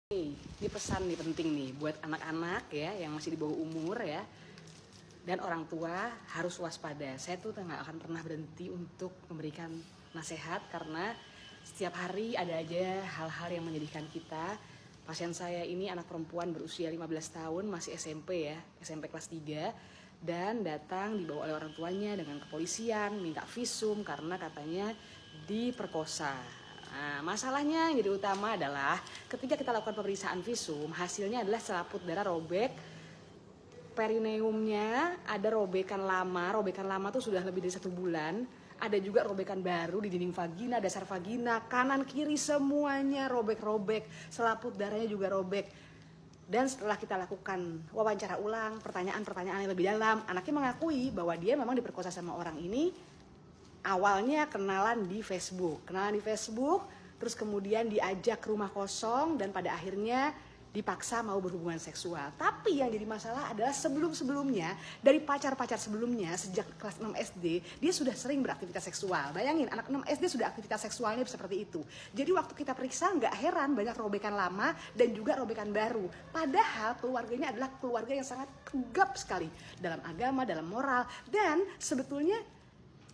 Ini pesan nih penting nih buat anak-anak ya yang masih di bawah umur ya, dan orang tua harus waspada. Saya tuh nggak akan pernah berhenti untuk memberikan nasihat karena setiap hari ada aja hal-hal yang menyedihkan kita. Pasien saya ini anak perempuan berusia 15 tahun, masih SMP ya, SMP kelas 3, dan datang dibawa oleh orang tuanya dengan kepolisian, minta visum karena katanya diperkosa. Nah, masalahnya yang jadi utama adalah ketika kita lakukan pemeriksaan visum, hasilnya adalah selaput darah robek, perineumnya ada robekan lama tuh sudah lebih dari 1 bulan, ada juga robekan baru di dinding vagina, dasar vagina, kanan kiri semuanya robek-robek, selaput darahnya juga robek. Dan setelah kita lakukan wawancara ulang, pertanyaan-pertanyaan yang lebih dalam, anaknya mengakui bahwa dia memang diperkosa sama orang ini. Awalnya kenalan di Facebook, terus kemudian diajak ke rumah kosong dan pada akhirnya dipaksa mau berhubungan seksual. Tapi yang jadi masalah adalah sebelum-sebelumnya, dari pacar-pacar sebelumnya sejak kelas 6 SD, dia sudah sering beraktivitas seksual. Bayangin, anak 6 SD sudah aktivitas seksualnya seperti itu. Jadi waktu kita periksa nggak heran banyak robekan lama dan juga robekan baru. Padahal keluarganya adalah keluarga yang sangat tegap sekali dalam agama, dalam moral, dan sebetulnya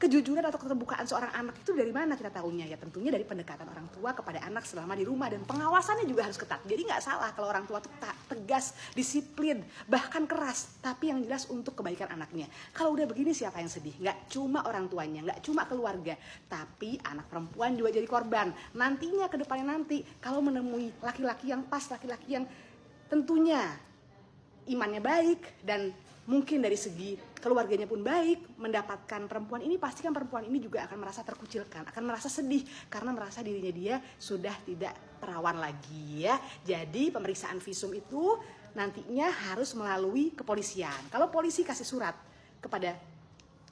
kejujuran atau keterbukaan seorang anak itu dari mana kita tahunya? Ya tentunya dari pendekatan orang tua kepada anak selama di rumah, dan pengawasannya juga harus ketat. Jadi nggak salah kalau orang tua tuh tegas, disiplin, bahkan keras, tapi yang jelas untuk kebaikan anaknya. Kalau udah begini siapa yang sedih? Nggak cuma orang tuanya, nggak cuma keluarga, tapi anak perempuan juga jadi korban. Nantinya ke depannya nanti kalau menemui laki-laki yang pas, laki-laki yang tentunya imannya baik dan mungkin dari segi keluarganya pun baik, mendapatkan perempuan ini, pastikan perempuan ini juga akan merasa terkucilkan, akan merasa sedih karena merasa dirinya dia sudah tidak perawan lagi ya. Jadi pemeriksaan visum itu nantinya harus melalui kepolisian. Kalau polisi kasih surat kepada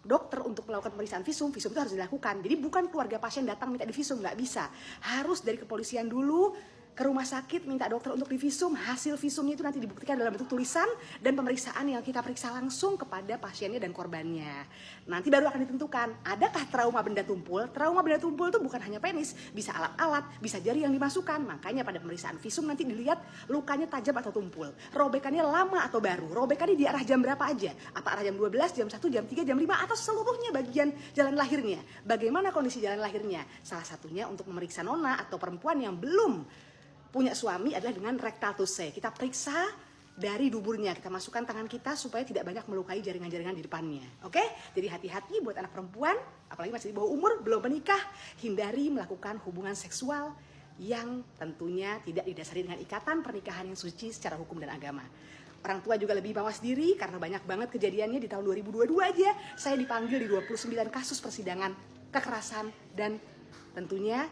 dokter untuk melakukan pemeriksaan visum itu harus dilakukan. Jadi bukan keluarga pasien datang minta divisum, nggak bisa. Harus dari kepolisian dulu ke rumah sakit minta dokter untuk divisum. Hasil visumnya itu nanti dibuktikan dalam bentuk tulisan dan pemeriksaan yang kita periksa langsung kepada pasiennya dan korbannya. Nanti baru akan ditentukan adakah trauma benda tumpul. Trauma benda tumpul itu bukan hanya penis, bisa alat-alat, bisa jari yang dimasukkan. Makanya pada pemeriksaan visum nanti dilihat lukanya tajam atau tumpul, robekannya lama atau baru, robekannya di arah jam berapa aja, apa arah jam 12, jam 1, jam 3, jam 5, atau seluruhnya bagian jalan lahirnya. Bagaimana kondisi jalan lahirnya? Salah satunya untuk memeriksa nona atau perempuan yang belum punya suami adalah dengan rectal tooth. Kita periksa dari duburnya, kita masukkan tangan kita supaya tidak banyak melukai jaringan-jaringan di depannya. Oke? Jadi hati-hati buat anak perempuan, apalagi masih di bawah umur, belum menikah, hindari melakukan hubungan seksual yang tentunya tidak didasari dengan ikatan pernikahan yang suci secara hukum dan agama. Orang tua juga lebih mawas diri karena banyak banget kejadiannya di tahun 2022 aja. Saya dipanggil di 29 kasus persidangan kekerasan dan tentunya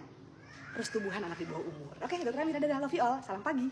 persetubuhan anak di bawah umur. Oke, Dokter Amira, dadah, love you all. Salam pagi.